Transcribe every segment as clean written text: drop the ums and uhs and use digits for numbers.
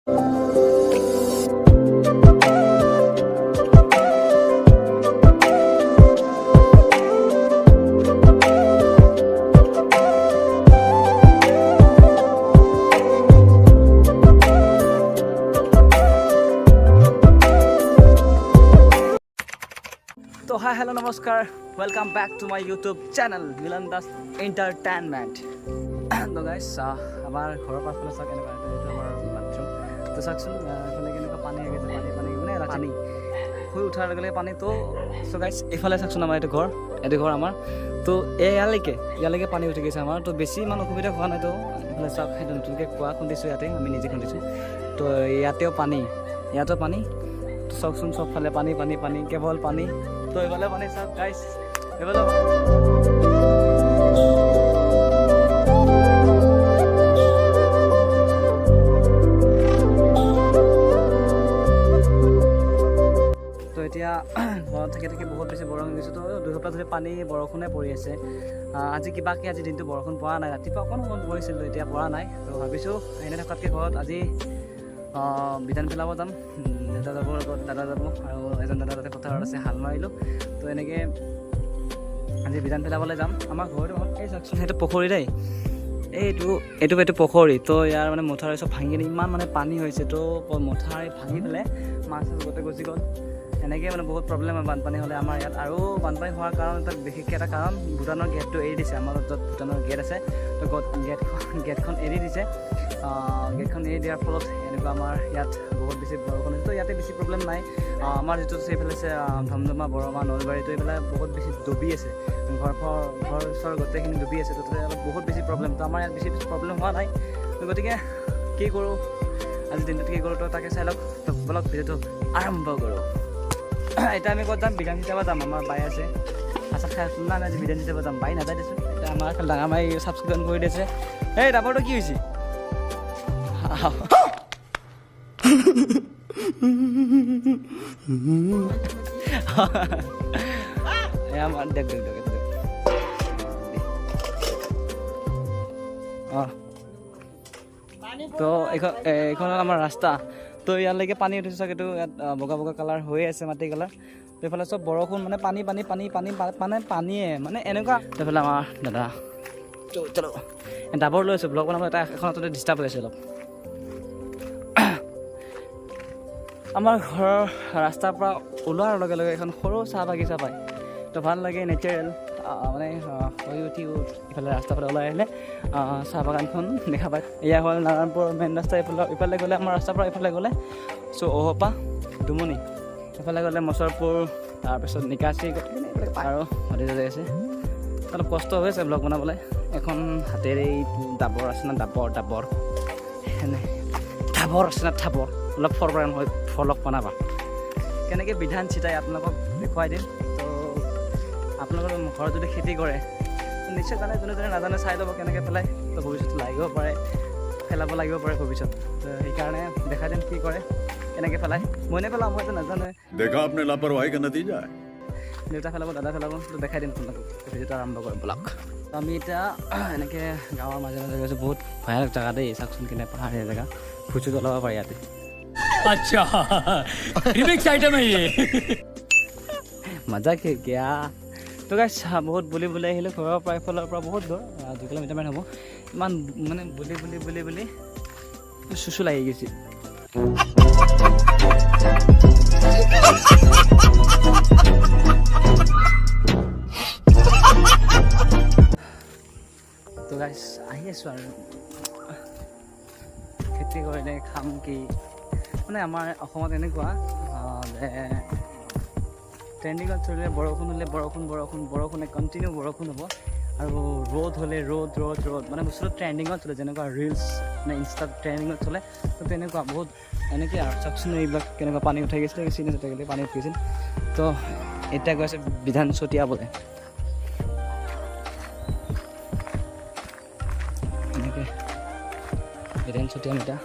तो hi hello नमस्कार welcome back to my YouTube channel Milan Das entertainment. तो गाइस আমাৰ ঘৰৰ পাছফালে চাওক এনেকুৱা এইটো আমাৰ বাথৰুম। তো চাওকচোন এইফালে কেনেকুৱা পানী হৈ গৈছে, পানী মানে পানী শুই উঠাৰ লগে লগে পানী। তো চ' গাইছ এইফালে চাওকচোন আমাৰ এইটো ঘৰ আমাৰ। তো ইয়ালৈকে পানী উঠি গৈছে আমাৰ। তো বেছি ইমান অসুবিধা হোৱা নাই। তো এইফালে চাওক সেইটো নতুনকৈ কুঁৱা খুন্দিছোঁ ইয়াতে, আমি নিজে খুন্দিছোঁ। তো ইয়াতেও পানী তো চাওকচোন চবফালে পানী কেৱল পানী। তো এইফালে পানী চাওক গাইছ, এইফালে তো এতিয়া ঘৰত থাকি বহুত বেছি বৰষুণ গৈছোঁ। তো দুসপ্তাহ ধৰি পানী বৰষুণে পৰি আছে। আজি দিনটো বৰষুণ পৰা নাই, ৰাতিপুৱা অকণ পৰিছিলোঁ, এতিয়া পৰা নাই। তো ভাবিছোঁ এনে থকাতকৈ ঘৰত আজি বিধান পেলাব যাম। দাদা যাব আৰু এজন দাদা তাতে পথাৰত আছে, হাল মাৰিলোঁ। তো এনেকৈ আজি বিধান পেলাবলৈ যাম। আমাৰ ঘৰটো এই চাওকচোন, সেইটো পুখুৰী দেই, এইটো পুখুৰী। তো ইয়াৰ মানে মথাউৰি চব ভাঙি কিনে ইমান মানে পানী হৈছে। তো মথাউৰি ভাঙি পেলাই মাছ গোটেই গুচি গ'ল। এনেকৈ মানে বহুত প্ৰব্লেম হয় বানপানী হ'লে আমাৰ ইয়াত। আৰু বানপানী হোৱাৰ কাৰণ বিশেষকৈ এটা কাৰণ, ভূটানৰ গেটটো এৰি দিছে। আমাৰ য'ত ভূটানৰ গেট আছে, তো গেটখন এৰি দিছে। গেটখন এৰি দিয়াৰ ফলত এনেকুৱা আমাৰ ইয়াত বহুত বেছি বৰষুণ হৈছে। তো ইয়াতে বেছি প্ৰব্লেম নাই। আমাৰ যিটো এইফালে আছে ধমধমা, বৰমা, নলবাৰীটো এইফালে বহুত বেছি ডুবি আছে। ঘৰ চৰ গোটেইখিনি ডুবি আছে। তো অলপ বহুত বেছি প্ৰব্লেম। তো আমাৰ ইয়াত বেছি প্ৰব্লেম হোৱা নাই। গতিকে কি কৰোঁ আজিৰ দিনটোত, কি কৰোঁ তো তাকে চাই লওক। তো বলক ভিডিঅ'টো আৰম্ভ কৰোঁ। এতিয়া আমি ক'ত যাম? বিধান চিটাব যাম। আমাৰ বাই আছে, আচাৰ খাই আছোঁ না, আমি আজি বিধান চিটাব যাম। বাই নাযায় দেচোন। এতিয়া আমাৰ এইফালে ডাঙৰ মাৰি ছাবস্ক্ৰিপশ্যন কৰি দিছে। এই ডাবৰটো কি হৈছে? দেখ তো এইখন আমাৰ ৰাস্তা। তো ইয়ালৈকে পানী উঠিছে চাগে। এইটো ইয়াত বগা কালাৰ হৈ আছে, মাটি কালাৰ। তো এইফালে চব বৰষুণ, মানে পানীয়ে মানে এনেকুৱা। এইফালে আমাৰ দাদা চলো ডাবৰ লৈ আছোঁ। ব্লগ বনাবলৈ এখনতে ডিষ্টাৰ্ব হৈ আছে অলপ। আমাৰ ঘৰৰ ৰাস্তাৰ পৰা ওলোৱাৰ লগে লগে এখন সৰু চাহ বাগিচা পায়। তো ভাল লাগে, নেচাৰেল মানে শুই উঠি ইফালে ৰাস্তাৰ পৰা ওলাই আহিলে চাহ বাগানখন দেখা পায়। এয়া হ'ল নাৰায়ণপুৰ মেইন ৰাস্তা। ইফালে গ'লে আমাৰ ৰাস্তাৰ পৰা ইফালে গ'লে অহপা ডুমনি, ইফালে গ'লে মচৰপুৰ, তাৰপিছত নিকাচি আৰু নদী আছে। অলপ কষ্ট হৈছে ব্লগ বনাবলৈ। এখন হাতেৰে ডাবৰ আছে না, ডাবৰ অলপ ফলক বনাবা। কেনেকৈ বিধান চিটাই আপোনালোকক দেখুৱাই দিম। তো আপোনালোকৰ ঘৰত যদি খেতি কৰে নিশ্চয় জানে, যোনে নাজানে চাই ল'ব কেনেকৈ পেলাই। তো ভৱিষ্যত পেলাব লাগিব পাৰে ভৱিষ্যত। তো সেইকাৰণে দেখাই দিম কি কৰে, কেনেকৈ পেলাই। মই নেপেলাওঁ, মইতো নাজানো। দেউতা পেলাব, দাদা পেলাব। তো দেখাই দিম আপোনালোকক। ভিডিঅ'টো আৰম্ভ কৰিম ব্লগ। আমি এতিয়া এনেকৈ গাঁৱৰ মাজে গৈছোঁ। বহুত ভয়ানক জেগা দেই, চাওকচোন কেনে পাহাৰীয়া জেগা। ফুচু জ্বলাব পাৰি ইয়াতে। আচ্ছা ৰিমিক্স আইটেম মজা কিয়া। তো গাইছ বহুত বুলি আহিলোঁ ঘৰৰ পৰা, এইফালৰ পৰা বহুত দূৰ, 2 কিলোমিটাৰমান হ'ব। ইমান মানে বুলি চুচু লাগি গৈছে। তো গাইছ আহি আছোঁ আৰু খেতি কৰিলে খাম কি। মানে আমাৰ অসমত এনেকুৱা যে ট্ৰেণ্ডিঙত চলিলে বৰষুণ হ'লে বৰষুণে কণ্টিনিউ বৰষুণ হ'ব। আৰু ৰ'দ হ'লে ৰ'দ মানে বস্তুটো ট্ৰেণ্ডিঙত চলে, যেনেকুৱা ৰিলচ মানে ইনষ্টাত ট্ৰেণ্ডিঙত চলে। তো তেনেকুৱা বহুত এনেকৈ আৰু চাওকচোন এইবিলাক কেনেকুৱা পানী উঠাই গৈছিলে, পানী উঠিছিল। তো এতিয়া গৈ আছে বিধান ছটিয়াবলৈ। এনেকৈ বিধান ছটিয়াম এতিয়া।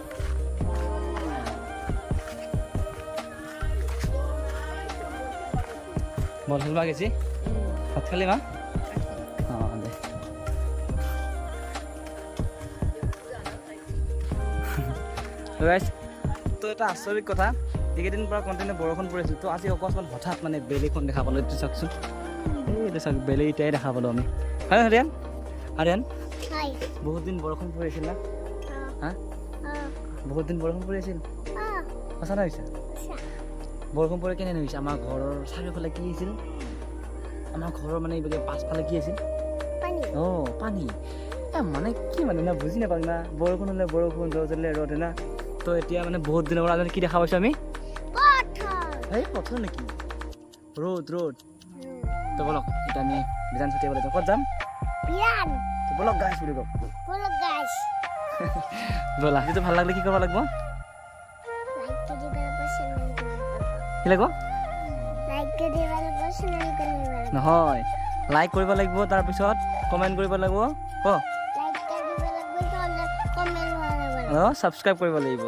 বল খেলবা গেছি, ভাত খালি মা? দে গাইছ তো এটা আচৰিত কথা এইকেইদিন পৰা কণ্টিনিউ বৰষুণ পৰিছিল তো আজি অকস্মাত হঠাৎ মানে বেলিখন দেখা পালোঁ এইটো চাওকচোন এইটো চাওক বেলি এতিয়াই দেখা পালোঁ আমি হয় হাৰিয়ান হাৰিয়ান বহুত দিন বৰষুণ পৰিছিল না হা বহুত দিন বৰষুণ পৰিছিল সঁচা নহৈছে বৰষুণ পৰি কেনে হৈছে আমাৰ ঘৰৰ চাৰিওফালে কি হৈছিল আমাৰ ঘৰৰ মানে এইভাগে পাছফালে কি আছিল অঁ পানী মানে কি মানে না বুজি নাপাওঁ না বৰষুণ হ'লে বৰষুণ ৰ'দ হ'লে ৰ'দ না তো এতিয়া মানে বহুত দিনৰ পৰা কি দেখা পাইছোঁ আমি এই পথৰ নেকি ৰ'দ ৰ'দ তো বলক এতিয়া আমি বিধান ছটিয়াবলৈ যাওঁ ক'ত যাম তো বলক গাইছ বুলি কওক ব'লা যিটো ভাল লাগিলে কি কৰিব লাগিব কি লাগিব নহয় লাইক কৰিব লাগিব তাৰপিছত কমেণ্ট কৰিব লাগিব ছাবস্ক্ৰাইব কৰিব লাগিব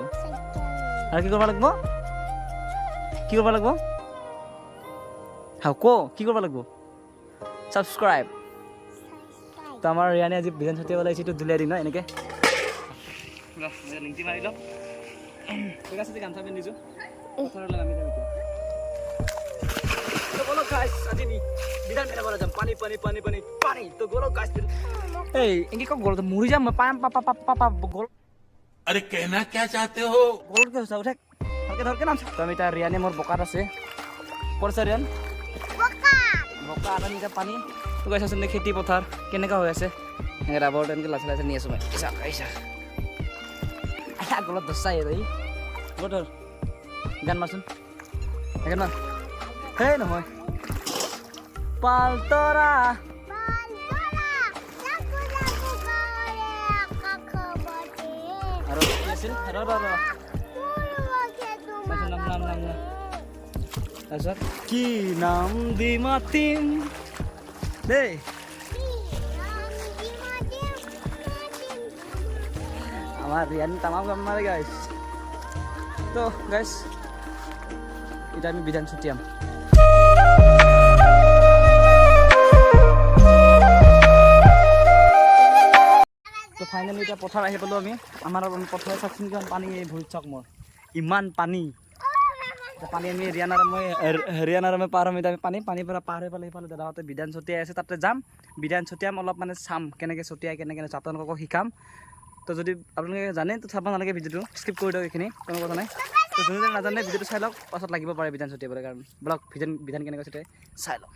আৰু কি কৰিব লাগিব কি কৰিব লাগিব কি কৰিব লাগিব ছাবস্ক্ৰাইব তো আমাৰ ৰিয়ানে আজি বিধান ছটিয়াব লাগিছে এইটো দুলীয়াই দিম ন এনেকৈ লিংটি মাৰি লওক ঠিক আছে গামছা পিন্ধিছোঁ পথাৰলৈ নামি যাম এতিয়া বলক গাইছ আজি বিধান পেলাবলৈ যাম পানী পানী পানী পানী পানী তো বলক গাইছ এই এনেকৈ কওক গ'ল মৰি যাম পাম গ'ল अरे कहना क्या चाहते हो গ'ল কি হৈছে উঠে ভালকৈ ধৰকৈ নাম তো আমি এতিয়া ৰিয়ানে মোৰ বোকাত আছে কৰিছে ৰিয়ান বোকা আনি এতিয়া পানী তো গাইছ আচলতে খেতি পথাৰ কেনেকুৱা হৈ আছে এনেকৈ ৰাবৰ তেনেকৈ লাচি লাচি নি আছোঁ মই গলত দচাই এই ধৰ গান মাৰচোন গান মাৰ সেই নহয় পালতৰা আৰু কি আছিল তাৰপিছত কি নাম দি মাতিম দেই আমার রিয়ান তামাম কাম মারে গাইস তো গাইস এটা আমি বিধান ছুটিয়াম তো ফাইনালি এটা পথাৰ আহি পালোঁ আমি আমাৰ পথাৰ চাওকচোন কিমান পানী ভৰি চাওক মোৰ ইমান পানী পানী আমি ৰিয়ান আৰু মই পাৰ হ'ম এতিয়া আমি পানীৰ পৰা পাৰ হৈ পেলাই সেইফালে দাদাহঁতে বিধান ছটিয়াই আছে তাতে যাম বিধান ছটিয়াম অলপ মানে চাম কেনেকৈ ছটিয়াই কেনেকৈ আপোনালোকক শিকাম তো যদি আপোনালোকে জানে তো চাব নালাগে ভিডিঅ'টো স্কিপ কৰি দিয়ক এইখিনি কোনো কথা নাই তো যোনে নাজানে ভিডিঅ'টো চাই লওক পাছত লাগিব পাৰে বিধান ছটিয়াবলৈ কাৰণে বলক বিধান কেনেকৈ ছটিয়াই চাই লওক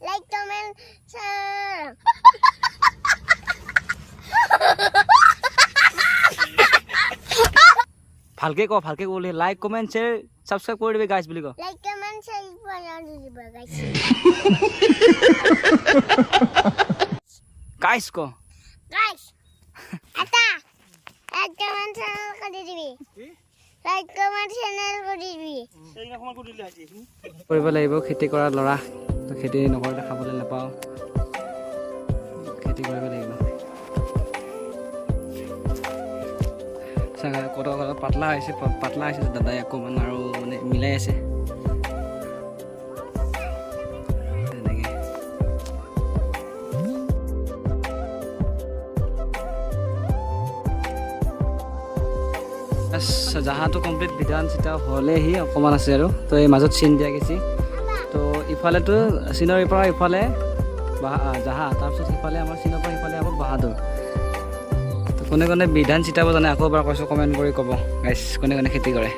Like, comment, share. ভালকে ক'লে লাইক কমেন্ট শ্বেয়াৰ সাবস্ক্ৰাইব কৰি দিবি গাইছ বুলি ক Like, comment, share, guys. গাইছ ক Guys, ata. Like, comment, share, কৰি দিবি। Like, comment, share, কৰি দিবি। কৰিব লাগিব খেতি কৰা ল'ৰা তো খেতি নকৰিলে খাবলৈ নাপাওঁ খেতি কৰিব লাগিব চাগে কত পাতলা হৈছে দাদাই অকণমান আৰু মানে মিলাই আছে জাহাটো কমপ্লিট বিধান চিটা হ'লেহি অকণমান আছে আৰু তো এই মাজত চিন দিয়া গৈছে তো ইফালেতো চীনৰ পৰা ইফালে জাহা তাৰপিছত সিফালে আমাৰ চীনৰ পৰা সিফালে আকৌ বাহাদুৰ তো কোনে কোনে বিধান চিটাব জানে আকৌ এবাৰ কৈছোঁ কমেণ্ট কৰি ক'ব গাইছ কোনে কোনে খেতি কৰে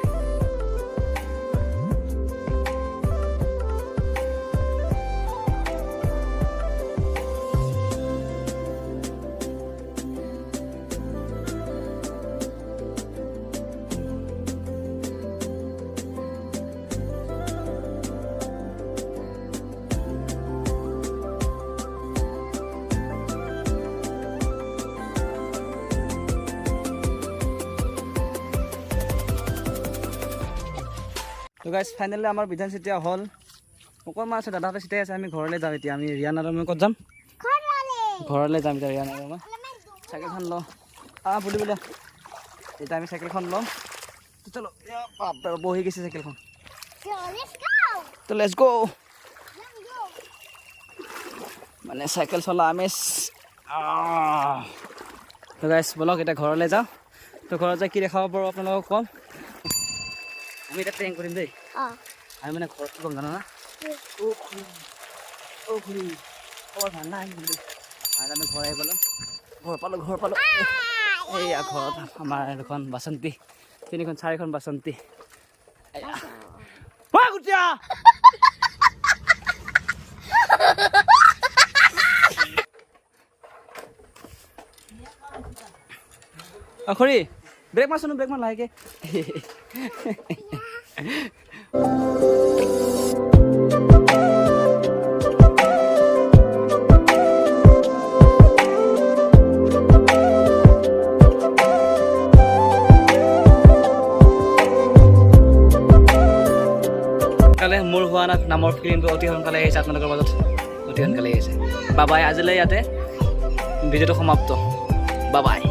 তো গাইছ ফাইনেলি আমাৰ বিধান চিটিয়া হ'ল অকণমান আছে দাদাহঁতে চিটাই আছে আমি ঘৰলৈ যাওঁ এতিয়া আমি ৰিয়ান আৰু মই ক'ত যাম ঘৰলৈ যাম এতিয়া ৰিয়ান আৰু মই চাইকেলখন লওঁ বুলি বোলে এতিয়া আমি চাইকেলখন লওঁ চলো বহি গৈছে চাইকেলখন তো লেটছ গো মানে চাইকেল চলা আমেজ তো গাইছ বলক এতিয়া ঘৰলৈ যাওঁ তো ঘৰত যাই কি দেখাব পাৰোঁ আপোনালোকক ক'ম আমি এটা ট্ৰেইন কৰিম দেই আমি মানে ঘৰত কি ক'ম জানো না ভাল নাই আমি ঘৰ আহি পালোঁ ঘৰ পালোঁ এইয়া ঘৰত আমাৰ দুখন বাচন্তি 3খন 4খন বাচন্তি খৰি ব্ৰেক মাৰচোন ব্ৰেক মাৰ লাহেকে মোৰ হোৱা না নামৰ ফিল্মটো অতি সোনকালে আহিছে আপোনালোকৰ মাজত অতি সোনকালে আহিছে বাবাই আজিলৈ ইয়াতে ভিডিঅ'টো সমাপ্ত বাবাই